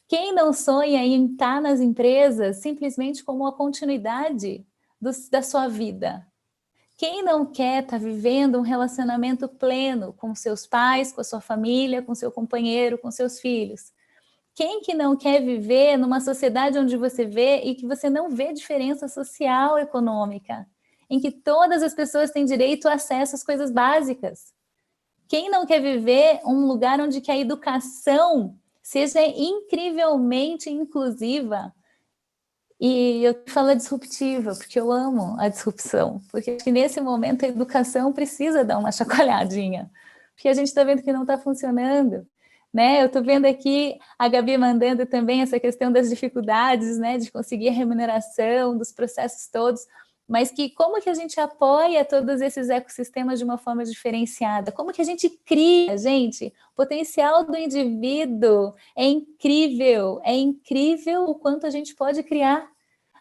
Quem não sonha em estar nas empresas simplesmente como uma continuidade da sua vida? Quem não quer estar vivendo um relacionamento pleno com seus pais, com a sua família, com seu companheiro, com seus filhos? Quem que não quer viver numa sociedade onde você vê e que você não vê diferença social, econômica, em que todas as pessoas têm direito a acesso às coisas básicas? Quem não quer viver um lugar onde que a educação seja incrivelmente inclusiva? E eu falo disruptiva, porque eu amo a disrupção, porque acho que nesse momento a educação precisa dar uma chacoalhadinha, porque a gente está vendo que não está funcionando. né? Eu estou vendo aqui a Gabi mandando também essa questão das dificuldades, né, de conseguir a remuneração, dos processos todos, mas que como que a gente apoia todos esses ecossistemas de uma forma diferenciada? Como que a gente cria, gente? O potencial do indivíduo é incrível o quanto a gente pode criar.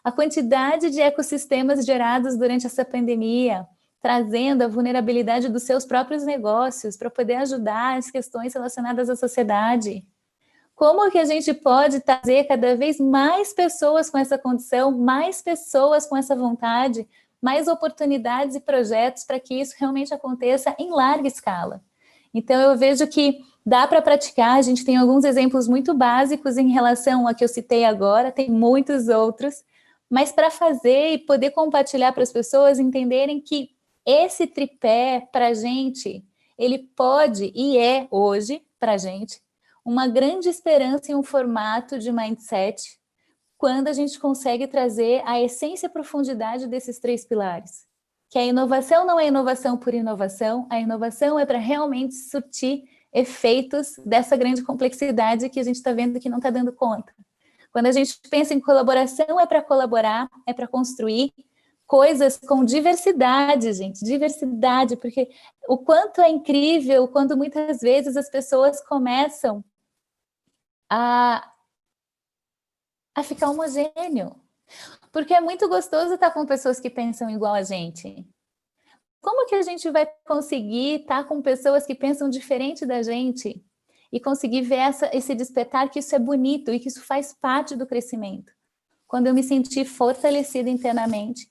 A quantidade de ecossistemas gerados durante essa pandemia, trazendo a vulnerabilidade dos seus próprios negócios para poder ajudar as questões relacionadas à sociedade. Como que a gente pode trazer cada vez mais pessoas com essa condição, mais pessoas com essa vontade, mais oportunidades e projetos para que isso realmente aconteça em larga escala? Então, eu vejo que dá para praticar, a gente tem alguns exemplos muito básicos em relação a que eu citei agora, tem muitos outros, mas para fazer e poder compartilhar para as pessoas entenderem que esse tripé, para a gente, ele pode e é hoje, para a gente, uma grande esperança em um formato de mindset, quando a gente consegue trazer a essência e profundidade desses 3 pilares. Que a inovação não é inovação por inovação, a inovação é para realmente surtir efeitos dessa grande complexidade que a gente está vendo que não está dando conta. Quando a gente pensa em colaboração, é para colaborar, é para construir coisas com diversidade, gente, diversidade, porque o quanto é incrível quando muitas vezes as pessoas começam a ficar homogêneo. Porque é muito gostoso estar com pessoas que pensam igual a gente. Como que a gente vai conseguir estar com pessoas que pensam diferente da gente e conseguir ver esse despertar que isso é bonito e que isso faz parte do crescimento? Quando eu me senti fortalecida internamente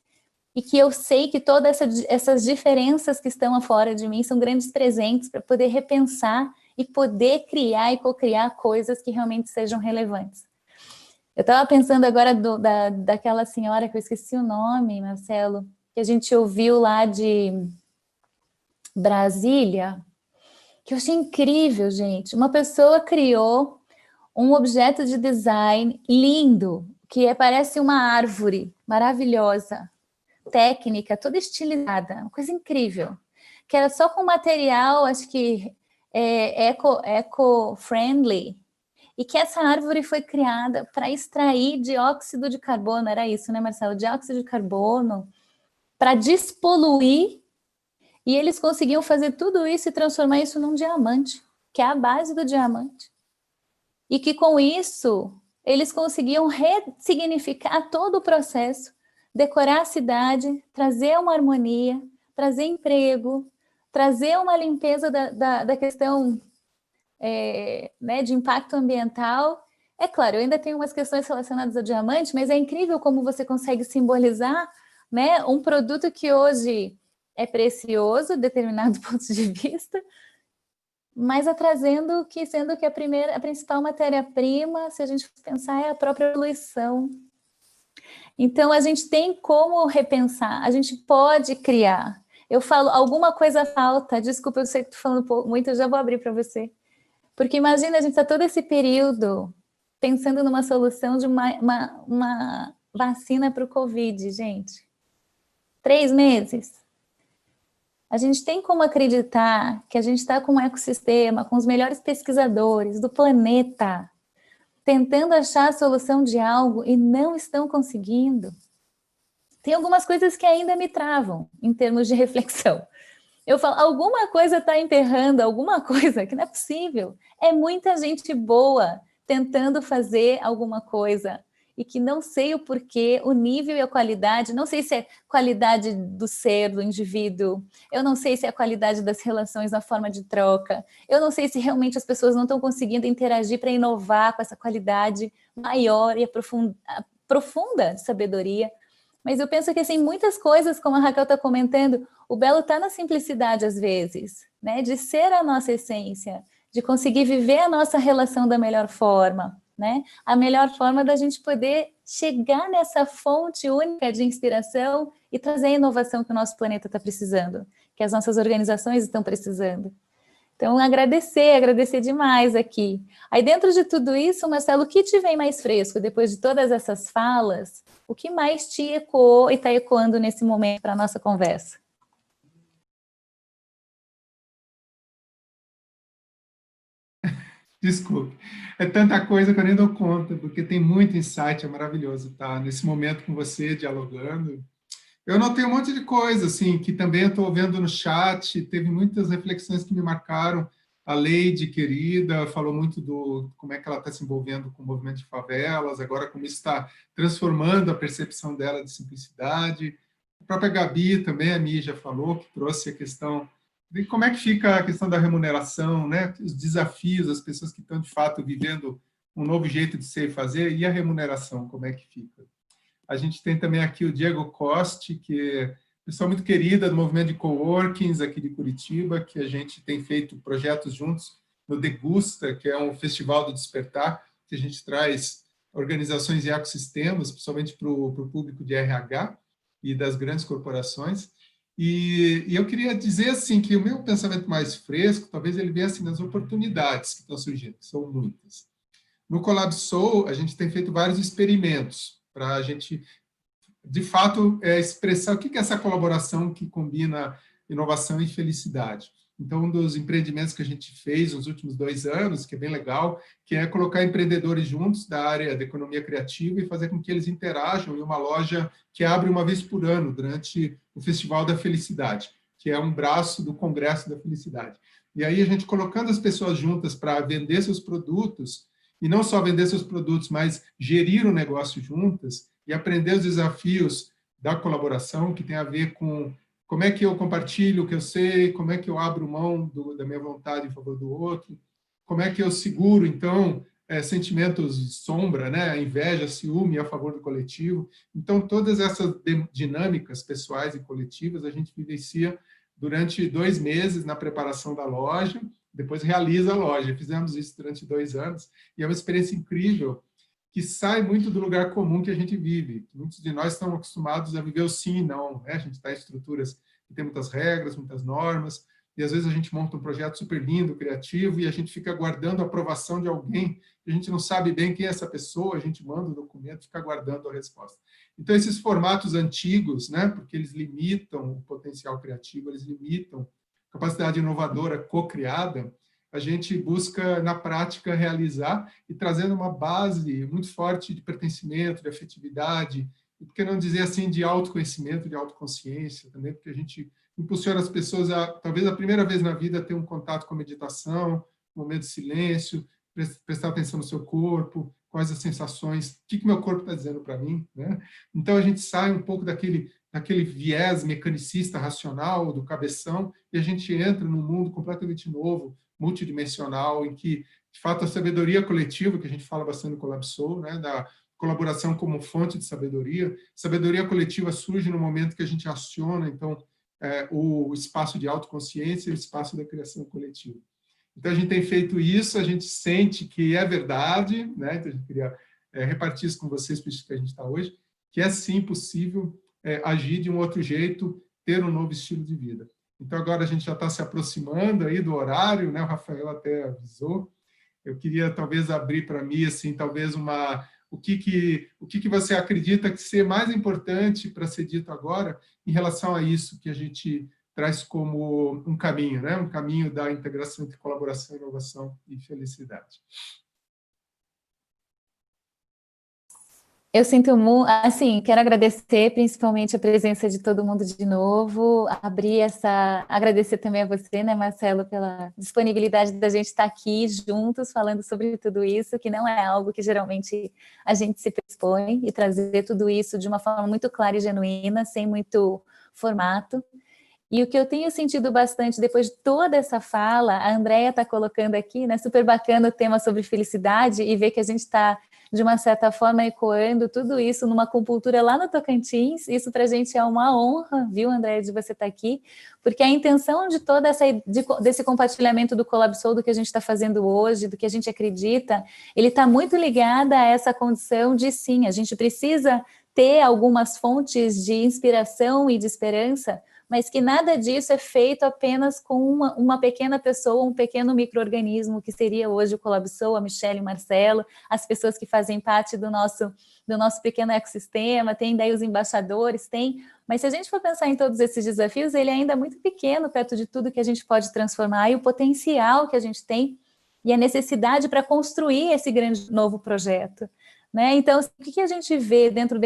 e que eu sei que todas essas diferenças que estão afora de mim são grandes presentes para poder repensar e poder criar e co-criar coisas que realmente sejam relevantes. Eu estava pensando agora daquela senhora que eu esqueci o nome, Marcelo, que a gente ouviu lá de Brasília, que eu achei incrível, gente. Uma pessoa criou um objeto de design lindo, que parece uma árvore maravilhosa, técnica, toda estilizada, uma coisa incrível, que era só com material, acho que eco-friendly, e que essa árvore foi criada para extrair dióxido de carbono, era isso, né, Marcelo? Dióxido de carbono, para despoluir, e eles conseguiam fazer tudo isso e transformar isso num diamante, que é a base do diamante. E que com isso, eles conseguiam ressignificar todo o processo, decorar a cidade, trazer uma harmonia, trazer emprego, trazer uma limpeza da questão né, de impacto ambiental. É claro, eu ainda tenho umas questões relacionadas ao diamante, mas é incrível como você consegue simbolizar, né, um produto que hoje é precioso, determinado ponto de vista, mas trazendo que, sendo que a principal matéria-prima, se a gente pensar, é a própria poluição. Então, a gente tem como repensar, a gente pode criar. Eu falo, alguma coisa falta, desculpa, eu sei que estou falando muito, eu já vou abrir para você. Porque imagina, a gente está todo esse período pensando numa solução de uma vacina para o Covid, gente. 3 meses. A gente tem como acreditar que a gente está com um ecossistema, com os melhores pesquisadores do planeta, tentando achar a solução de algo e não estão conseguindo. Tem algumas coisas que ainda me travam em termos de reflexão. Eu falo, alguma coisa está emperrando, alguma coisa que não é possível. É muita gente boa tentando fazer alguma coisa e que não sei o porquê, o nível e a qualidade, não sei se é qualidade do ser, do indivíduo, eu não sei se é a qualidade das relações na forma de troca, eu não sei se realmente as pessoas não estão conseguindo interagir para inovar com essa qualidade maior e profunda de sabedoria. Mas eu penso que, assim, muitas coisas, como a Raquel está comentando, o belo está na simplicidade, às vezes, né? De ser a nossa essência, de conseguir viver a nossa relação da melhor forma, né? A melhor forma da gente poder chegar nessa fonte única de inspiração e trazer a inovação que o nosso planeta está precisando, que as nossas organizações estão precisando. Então, agradecer demais aqui. Aí, dentro de tudo isso, Marcelo, o que te vem mais fresco, depois de todas essas falas, o que mais te ecoou e está ecoando nesse momento para a nossa conversa? Desculpe. É tanta coisa que eu nem dou conta, porque tem muito insight, é maravilhoso estar nesse momento com você, dialogando. Eu notei um monte de coisa, assim, que também eu estou vendo no chat, teve muitas reflexões que me marcaram. A Leide, querida, falou muito do como é que ela está se envolvendo com o movimento de favelas, agora como isso está transformando a percepção dela de simplicidade. A própria Gabi também, a Mi já falou, que trouxe a questão de como é que fica a questão da remuneração, né? Os desafios, as pessoas que estão, de fato, vivendo um novo jeito de ser e fazer, e a remuneração, como é que fica. A gente tem também aqui o Diego Coste, que é pessoa muito querida do movimento de coworkings aqui de Curitiba, que a gente tem feito projetos juntos no Degusta, que é um festival do despertar, que a gente traz organizações e ecossistemas, principalmente para o público de RH e das grandes corporações. E eu queria dizer assim que o meu pensamento mais fresco, talvez ele venha assim nas oportunidades que estão surgindo, que são muitas. No Colabsou, a gente tem feito vários experimentos para a gente, de fato, expressar o que é essa colaboração que combina inovação e felicidade. Então, um dos empreendimentos que a gente fez nos últimos 2 anos, que é bem legal, que é colocar empreendedores juntos da área da economia criativa e fazer com que eles interajam em uma loja que abre uma vez por ano, durante o Festival da Felicidade, que é um braço do Congresso da Felicidade. E aí, a gente colocando as pessoas juntas para vender seus produtos, e não só vender seus produtos, mas gerir o negócio juntas e aprender os desafios da colaboração, que tem a ver com como é que eu compartilho o que eu sei, como é que eu abro mão da minha vontade em favor do outro, como é que eu seguro, então, sentimentos de sombra, né? A inveja, ciúme a favor do coletivo. Então, todas essas dinâmicas pessoais e coletivas a gente vivencia durante 2 meses na preparação da loja, depois realiza a loja. Fizemos isso durante 2 anos, e é uma experiência incrível, que sai muito do lugar comum que a gente vive. Muitos de nós estão acostumados a viver o sim e não, né? A gente está em estruturas que tem muitas regras, muitas normas, e às vezes a gente monta um projeto super lindo, criativo, e a gente fica aguardando a aprovação de alguém, a gente não sabe bem quem é essa pessoa, a gente manda o documento e fica aguardando a resposta. Então, esses formatos antigos, né? Porque eles limitam o potencial criativo, eles limitam a capacidade inovadora co-criada, a gente busca, na prática, realizar e trazendo uma base muito forte de pertencimento, de afetividade, e por que não dizer assim, de autoconhecimento, de autoconsciência também, porque a gente impulsiona as pessoas a, talvez a primeira vez na vida, ter um contato com a meditação, um momento de silêncio, prestar atenção no seu corpo, quais as sensações, o que meu corpo está dizendo para mim, né? Então, a gente sai um pouco daquele viés mecanicista, racional, do cabeção, e a gente entra num mundo completamente novo, multidimensional, em que, de fato, a sabedoria coletiva, que a gente fala bastante no Colabsou, né, da colaboração como fonte de sabedoria coletiva surge no momento que a gente aciona, então, o espaço de autoconsciência e o espaço da criação coletiva. Então, a gente tem feito isso, a gente sente que é verdade, né, então a gente queria repartir isso com vocês, por isso que a gente está hoje, que é sim possível agir de um outro jeito, ter um novo estilo de vida. Então, agora a gente já está se aproximando aí do horário, né? O Rafael até avisou. Eu queria, talvez, abrir para mim, assim, talvez o que você acredita que ser mais importante para ser dito agora em relação a isso que a gente traz como um caminho, né? Um caminho da integração entre colaboração, inovação e felicidade. Eu sinto muito, assim, quero agradecer principalmente a presença de todo mundo de novo, agradecer também a você, né, Marcelo, pela disponibilidade da gente estar aqui juntos falando sobre tudo isso, que não é algo que geralmente a gente se predispõe, e trazer tudo isso de uma forma muito clara e genuína, sem muito formato. E o que eu tenho sentido bastante depois de toda essa fala, a Andrea está colocando aqui, né, super bacana o tema sobre felicidade, e ver que a gente está, de uma certa forma, ecoando tudo isso numa acupuntura lá no Tocantins. Isso para a gente é uma honra, viu, Andrea, de você estar aqui, porque a intenção de toda desse compartilhamento do Colabsou, do que a gente está fazendo hoje, do que a gente acredita, ele está muito ligado a essa condição de, sim, a gente precisa ter algumas fontes de inspiração e de esperança, mas que nada disso é feito apenas com uma pequena pessoa, um pequeno micro-organismo, que seria hoje o Colabsou, a Michelle, o Marcelo, as pessoas que fazem parte do nosso pequeno ecossistema, tem daí os embaixadores, mas se a gente for pensar em todos esses desafios, ele é ainda muito pequeno perto de tudo que a gente pode transformar, e o potencial que a gente tem e a necessidade para construir esse grande novo projeto. Né? Então, o que a gente vê dentro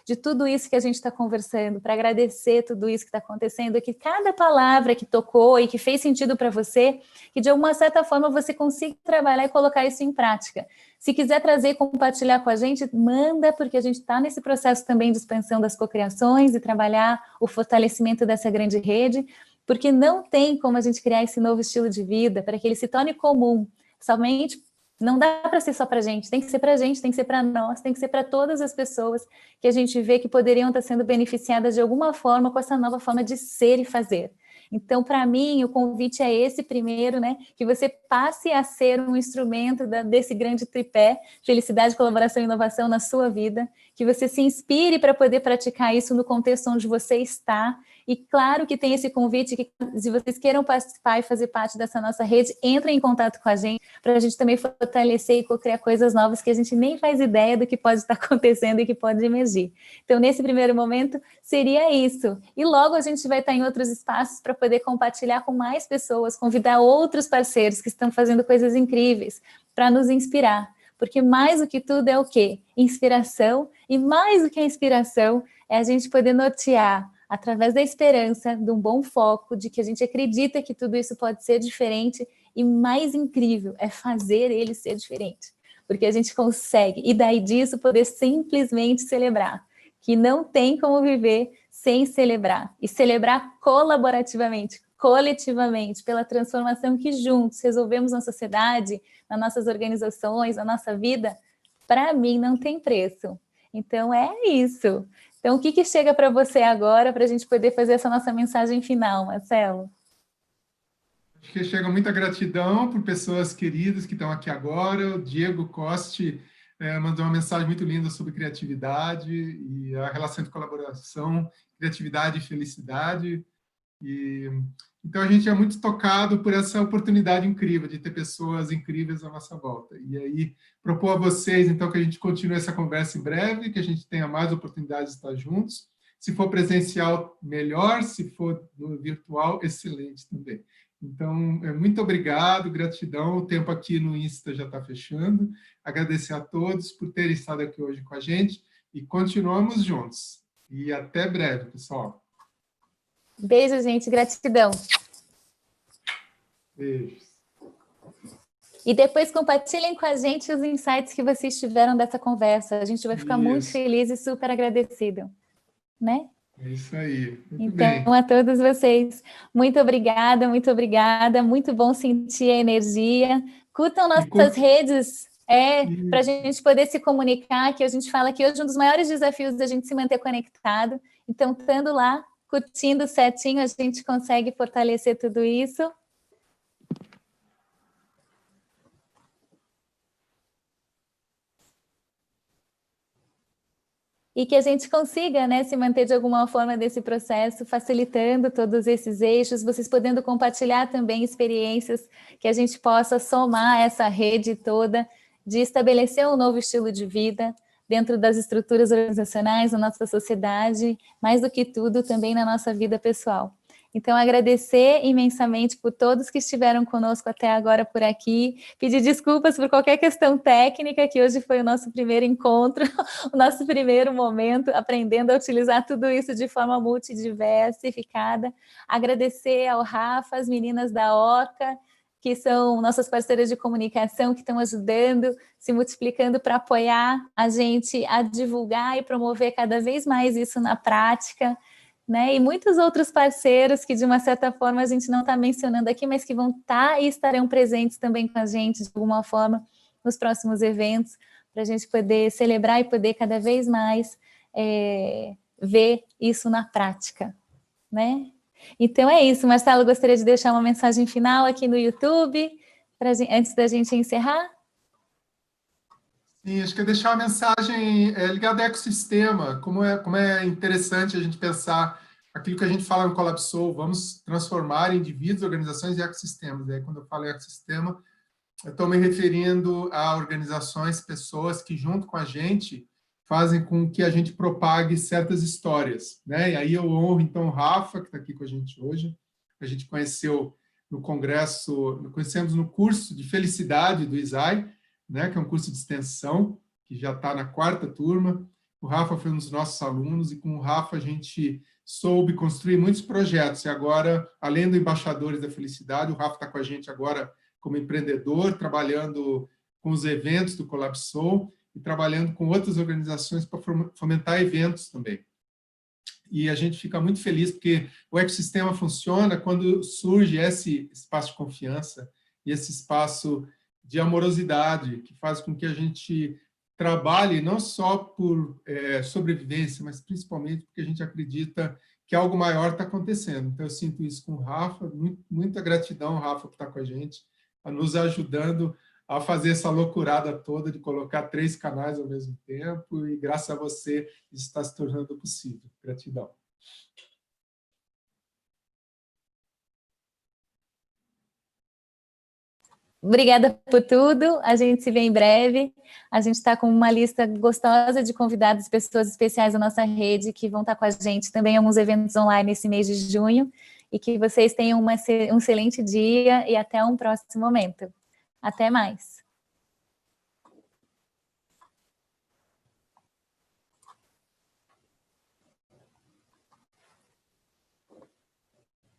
de tudo isso que a gente está conversando, para agradecer tudo isso que está acontecendo, é que cada palavra que tocou e que fez sentido para você, que de alguma certa forma você consiga trabalhar e colocar isso em prática. Se quiser trazer e compartilhar com a gente, manda, porque a gente está nesse processo também de expansão das cocriações e trabalhar o fortalecimento dessa grande rede, porque não tem como a gente criar esse novo estilo de vida para que ele se torne comum, somente. Não dá para ser só para a gente, tem que ser para a gente, tem que ser para nós, tem que ser para todas as pessoas que a gente vê que poderiam estar sendo beneficiadas de alguma forma com essa nova forma de ser e fazer. Então, para mim, o convite é esse primeiro, né? Que você passe a ser um instrumento desse grande tripé, felicidade, colaboração e inovação na sua vida, que você se inspire para poder praticar isso no contexto onde você está. E claro que tem esse convite que, se vocês queiram participar e fazer parte dessa nossa rede, entrem em contato com a gente, para a gente também fortalecer e co-criar coisas novas que a gente nem faz ideia do que pode estar acontecendo e que pode emergir. Então, nesse primeiro momento, seria isso. E logo a gente vai estar em outros espaços para poder compartilhar com mais pessoas, convidar outros parceiros que estão fazendo coisas incríveis para nos inspirar. Porque mais do que tudo é o quê? Inspiração. E mais do que a inspiração é a gente poder nortear através da esperança, de um bom foco, de que a gente acredita que tudo isso pode ser diferente, e mais incrível é fazer ele ser diferente, porque a gente consegue, e daí disso poder simplesmente celebrar, que não tem como viver sem celebrar, e celebrar colaborativamente, coletivamente, pela transformação que juntos resolvemos na sociedade, nas nossas organizações, na nossa vida. Para mim não tem preço. Então é isso. Então, o que chega para você agora para a gente poder fazer essa nossa mensagem final, Marcelo? Acho que chega muita gratidão por pessoas queridas que estão aqui agora. O Diego Costi mandou uma mensagem muito linda sobre criatividade e a relação de colaboração, criatividade e felicidade. Então, a gente é muito tocado por essa oportunidade incrível de ter pessoas incríveis à nossa volta. E aí, propor a vocês, então, que a gente continue essa conversa em breve, que a gente tenha mais oportunidades de estar juntos. Se for presencial, melhor. Se for no virtual, excelente também. Então, muito obrigado, gratidão. O tempo aqui no Insta já está fechando. Agradecer a todos por terem estado aqui hoje com a gente e continuamos juntos. E até breve, pessoal. Beijo, gente. Gratidão. Beijos. E depois compartilhem com a gente os insights que vocês tiveram dessa conversa. A gente vai ficar muito feliz e super agradecido, né? É isso aí. Muito então, bem. A todos vocês, muito obrigada, muito obrigada. Muito bom sentir a energia. Curtam nossas redes, para a gente poder se comunicar, que a gente fala que hoje um dos maiores desafios é a gente se manter conectado. Então, estando lá, curtindo certinho, a gente consegue fortalecer tudo isso. E que a gente consiga, né, se manter de alguma forma desse processo, facilitando todos esses eixos, vocês podendo compartilhar também experiências que a gente possa somar essa rede toda de estabelecer um novo estilo de vida dentro das estruturas organizacionais, na nossa sociedade, mais do que tudo também na nossa vida pessoal. Então, agradecer imensamente por todos que estiveram conosco até agora por aqui, pedir desculpas por qualquer questão técnica, que hoje foi o nosso primeiro encontro, o nosso primeiro momento, aprendendo a utilizar tudo isso de forma multidiversificada. Agradecer ao Rafa, as meninas da Orca, que são nossas parceiras de comunicação, que estão ajudando, se multiplicando para apoiar a gente a divulgar e promover cada vez mais isso na prática, né? E muitos outros parceiros que, de uma certa forma, a gente não está mencionando aqui, mas que vão estar e estarão presentes também com a gente, de alguma forma, nos próximos eventos, para a gente poder celebrar e poder cada vez mais ver isso na prática, né? Então é isso, Marcelo, gostaria de deixar uma mensagem final aqui no YouTube, antes da gente encerrar? Sim, acho que é deixar uma mensagem ligada ao ecossistema, como é interessante a gente pensar aquilo que a gente fala no Colapsou, vamos transformar indivíduos, organizações e ecossistemas. E aí, quando eu falo em ecossistema, eu estou me referindo a organizações, pessoas que, junto com a gente, fazem com que a gente propague certas histórias, né? E aí eu honro, então, o Rafa, que está aqui com a gente hoje. A gente conheceu no congresso, conhecemos no curso de felicidade do ISAI, né, que é um curso de extensão, que já está na 4ª turma. O Rafa foi um dos nossos alunos, e com o Rafa a gente soube construir muitos projetos, e agora, além do Embaixadores da Felicidade, o Rafa está com a gente agora como empreendedor, trabalhando com os eventos do Colapsou, e trabalhando com outras organizações para fomentar eventos também. E a gente fica muito feliz, porque o ecossistema funciona quando surge esse espaço de confiança e esse espaço de amorosidade, que faz com que a gente trabalhe não só por sobrevivência, mas principalmente porque a gente acredita que algo maior está acontecendo. Então, eu sinto isso com o Rafa, muita gratidão, Rafa, por estar com a gente, nos ajudando a fazer essa loucurada toda de colocar 3 canais ao mesmo tempo, e graças a você isso está se tornando possível. Gratidão. Obrigada por tudo, a gente se vê em breve. A gente está com uma lista gostosa de convidados, pessoas especiais da nossa rede, que vão estar com a gente também em alguns eventos online esse mês de junho, e que vocês tenham um excelente dia e até um próximo momento. Até mais!